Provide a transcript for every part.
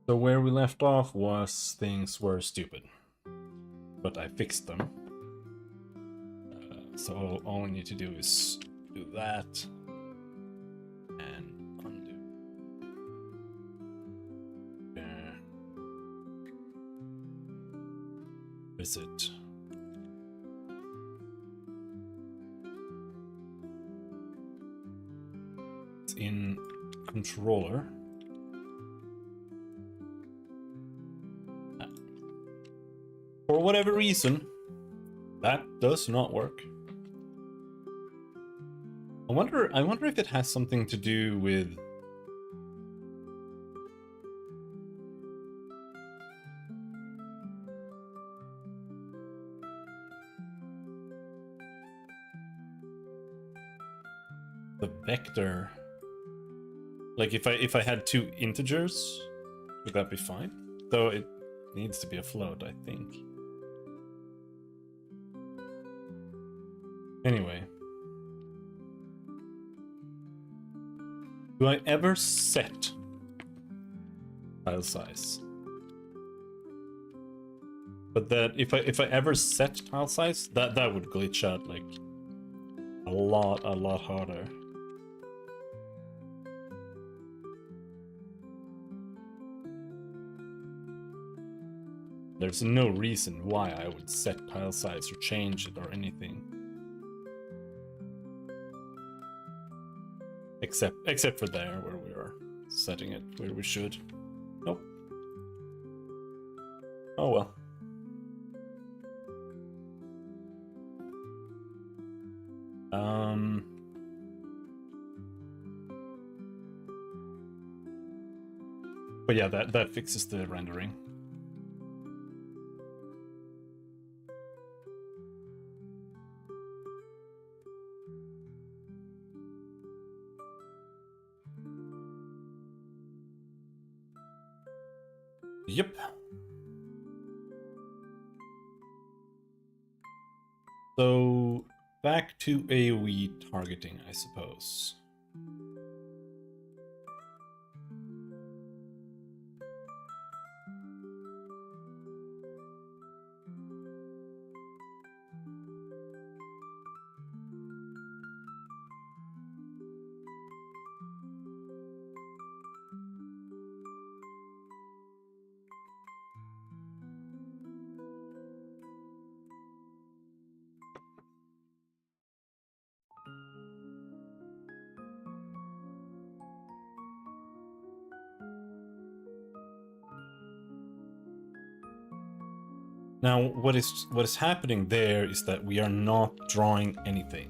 So where we left off was things were stupid, but I fixed them. So all we need to do is do that and undo. Is it? It's in controller. For whatever reason, that does not work. I wonder if it has something to do with the vector. Like if I had two integers, would that be fine? Though it needs to be a float, I think. Anyway. Do I ever set tile size? But that if I ever set tile size, that would glitch out like a lot harder. There's no reason why I would set tile size or change it or anything. Except for there where we are setting it where we should. Nope. Oh well. But yeah, that fixes the rendering. Yep. So back to AoE targeting, I suppose. Now, what is happening there is that we are not drawing anything.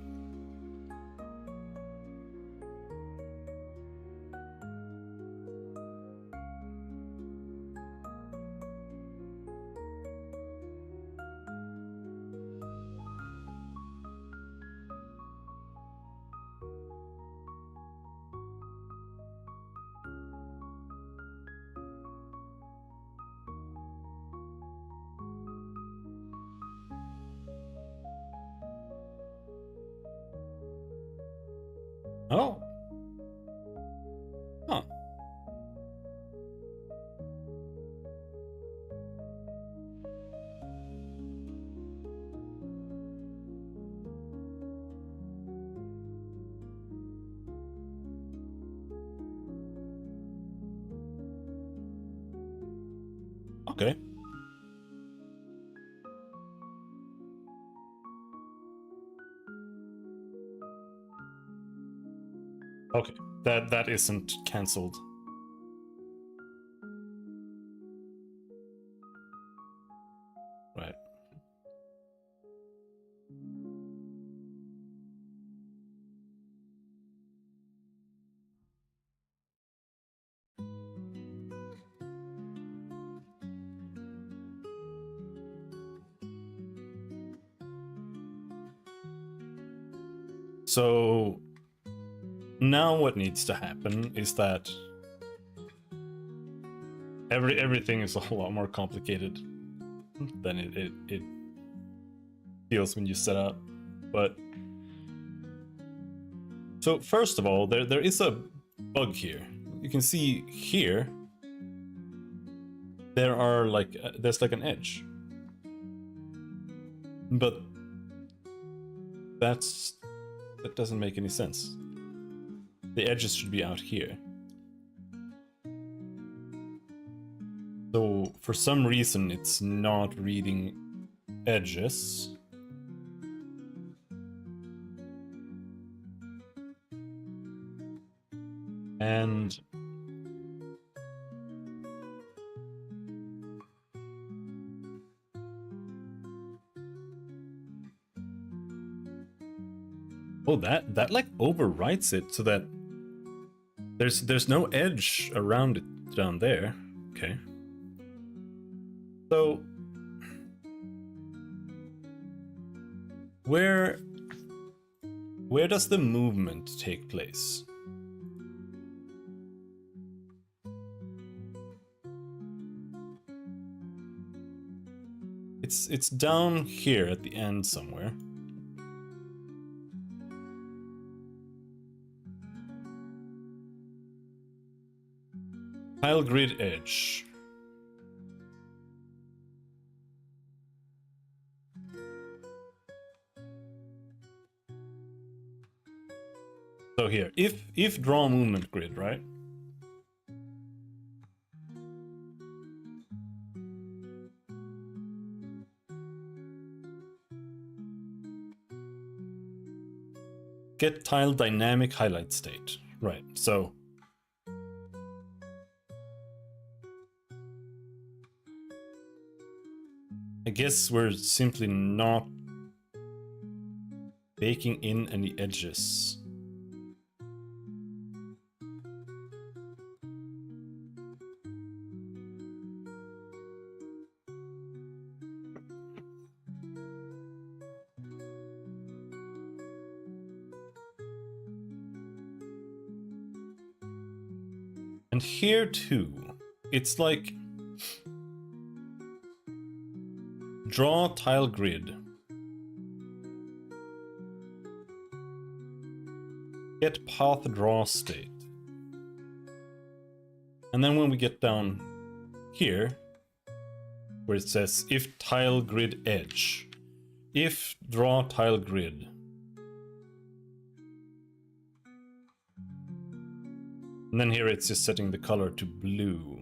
Oh. Huh. Okay. Okay. That isn't cancelled. Right. So now what needs to happen is that everything is a lot more complicated than it feels when you set up. But so first of all, there is a bug here. You can see here there are like there's like an edge, but that doesn't make any sense. The edges should be out here. So for some reason it's not reading edges. And oh, that like overwrites it so that there's no edge around it down there. Okay. So where does the movement take place? It's down here at the end somewhere. Tile grid edge. So here, if draw movement grid, right? Get tile dynamic highlight state. Right, so I guess we're simply not baking in any edges. And here too, it's like draw tile grid. Get path draw state. And then when we get down here, where it says if tile grid edge, if draw tile grid, and then here it's just setting the color to blue.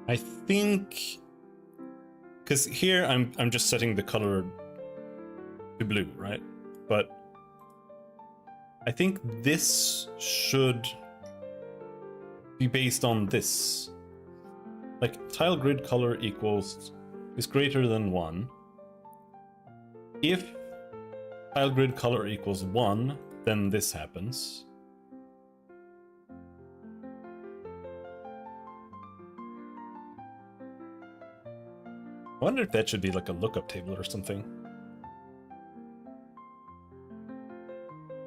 I think, because here I'm just setting the color to blue, right? But I think this should be based on this. Like tile grid color is greater than 1. If tile grid color equals 1, then this happens. I wonder if that should be like a lookup table or something.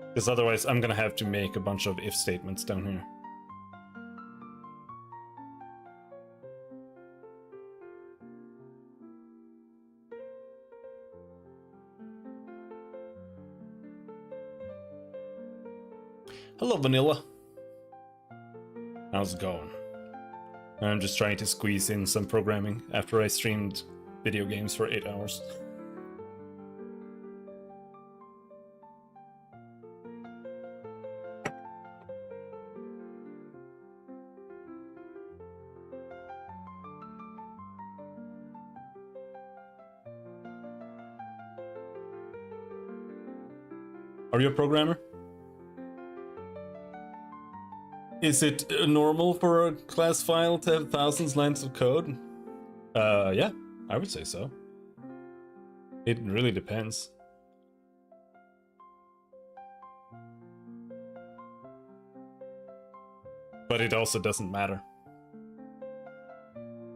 Because otherwise I'm gonna have to make a bunch of if statements down here. Hello, Vanilla. How's it going? I'm just trying to squeeze in some programming after I streamed video games for 8 hours. Are you a programmer? Is it normal for a class file to have thousands lines of code? Yeah, I would say so. It really depends. But it also doesn't matter.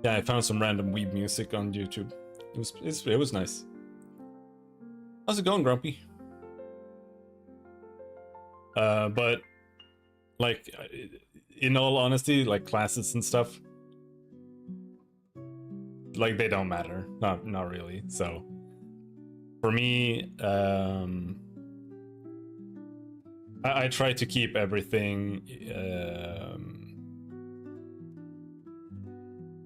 Yeah, I found some random weeb music on YouTube. It was nice. How's it going, Grumpy? But like, in all honesty, like classes and stuff, like they don't matter. Not really. So for me, I try to keep everything,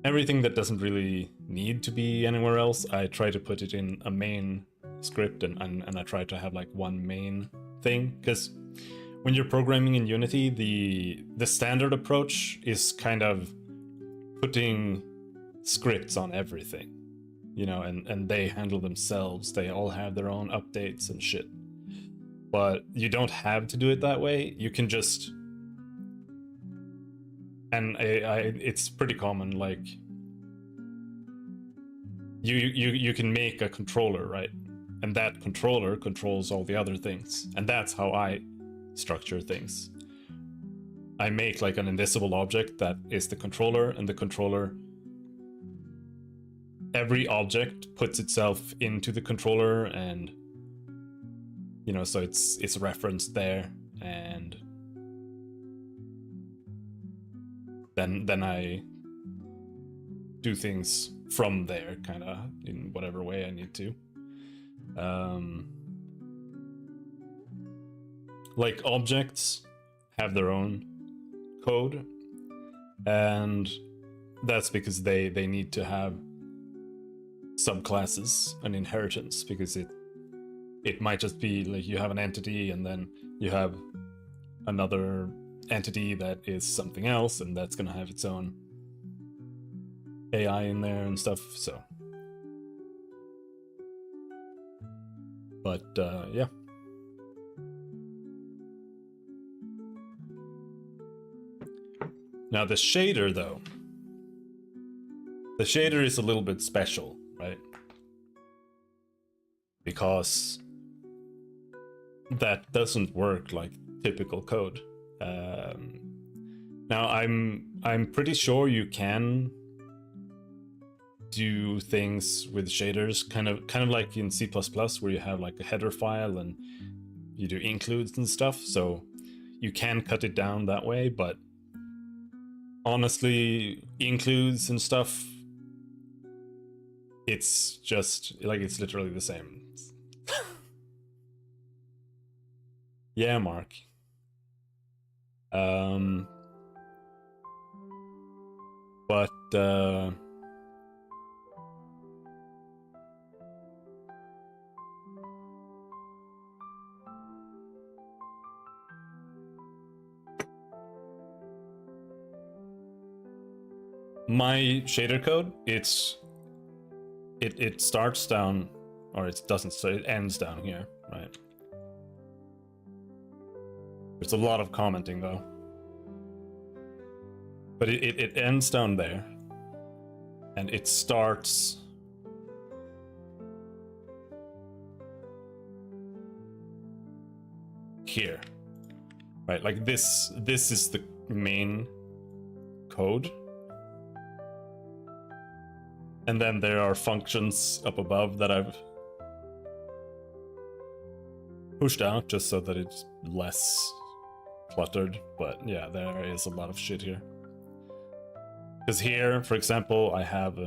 everything that doesn't really need to be anywhere else. I try to put it in a main script, and I try to have like one main thing, because when you're programming in Unity, the standard approach is kind of putting scripts on everything, you know, and they handle themselves. They all have their own updates and shit. But you don't have to do it that way. You can just, and it's pretty common. Like you can make a controller, right? And that controller controls all the other things, and that's how I structure things. I make like an invisible object that is the controller, and the controller, every object puts itself into the controller, and you know, so it's referenced there, and then I do things from there, kind of in whatever way I need to. Like objects have their own code, and that's because they need to have subclasses and inheritance, because it might just be like you have an entity and then you have another entity that is something else, and that's gonna have its own AI in there and stuff. So, but yeah. Now the shader, though, the shader is a little bit special, right? Because that doesn't work like typical code. Now I'm pretty sure you can do things with shaders, kind of like in C++, where you have like a header file and you do includes and stuff. So you can cut it down that way, but honestly, includes and stuff, it's just like, it's literally the same. Yeah, Mark. But my shader code, it starts down, or it doesn't, so it ends down here, right? There's a lot of commenting though. But it ends down there, and it starts here, right? Like this is the main code, and then there are functions up above that I've pushed out just so that it's less cluttered. But yeah, there is a lot of shit here. Because here, for example, I have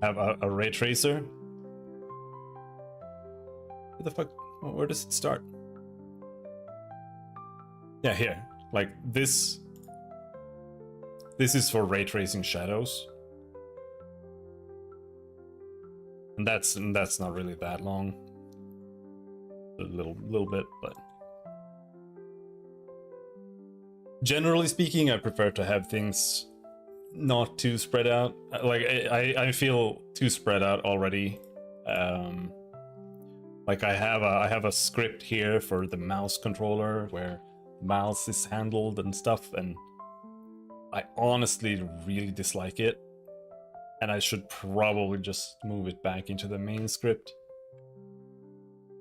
a ray tracer. What the fuck? Where does it start? Yeah, here. Like this. This is for ray tracing shadows. And that's not really that long. A little bit, but generally speaking, I prefer to have things not too spread out. Like I feel too spread out already. Like I have a script here for the mouse controller where mouse is handled and stuff, and I honestly really dislike it. And I should probably just move it back into the main script.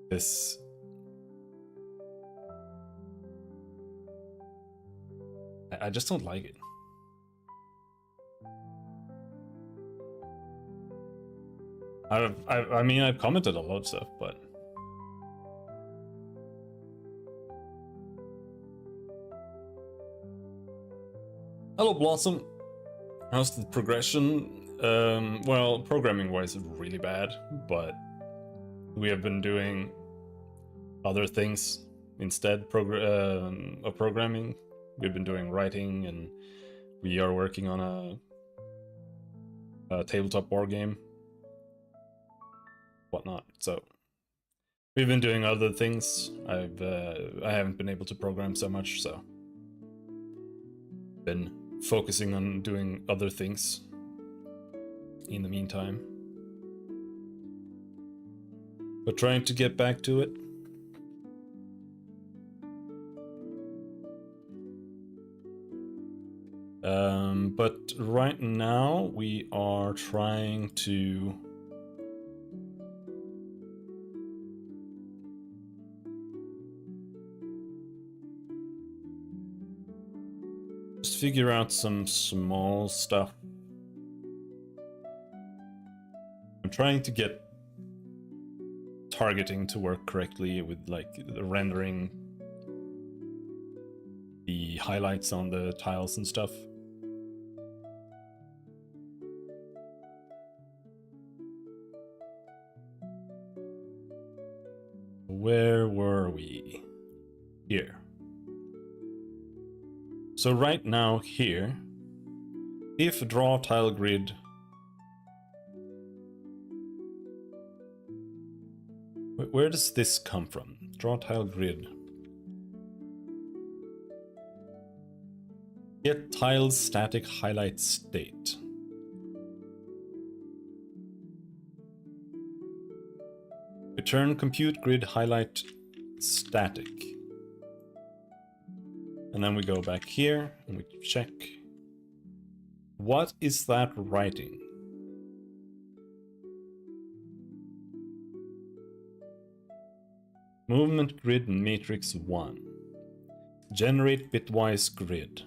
This. I just don't like it. I mean, I've commented a lot of stuff, but hello, Blossom. How's the progression? Well, programming-wise, it's really bad, but we have been doing other things instead of programming. We've been doing writing, and we are working on a tabletop board game, whatnot. So we've been doing other things. I haven't been able to program so much, so been focusing on doing other things in the meantime, but trying to get back to it. But right now we are trying to just figure out some small stuff. I'm trying to get targeting to work correctly with like the rendering the highlights on the tiles and stuff. Where were we? Here. So right now here, if draw tile grid, where does this come from? Draw tile grid. Get tile static highlight state. Return compute grid highlight static. And then we go back here and we check. What is that writing? Movement grid matrix 1. Generate bitwise grid.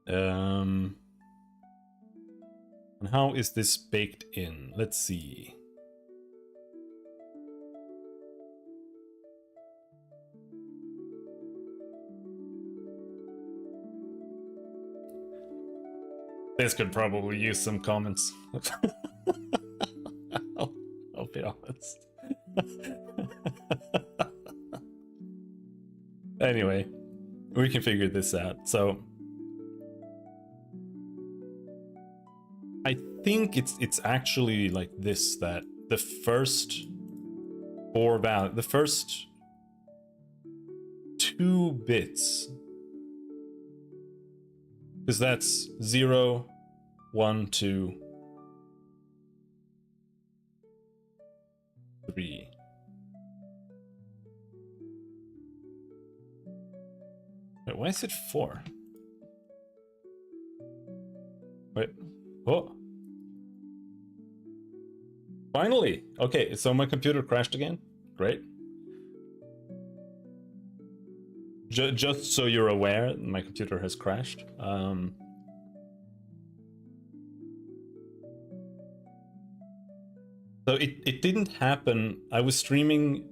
And how is this baked in? Let's see. This could probably use some comments. I'll be honest. Anyway, we can figure this out. So I think it's actually like this, that the first the first 2 bits, because that's 0, 1, 2, 3. Wait, why is it 4? Wait, oh. Finally! Okay, so my computer crashed again. Great. Just so you're aware, my computer has crashed. So it didn't happen. I was streaming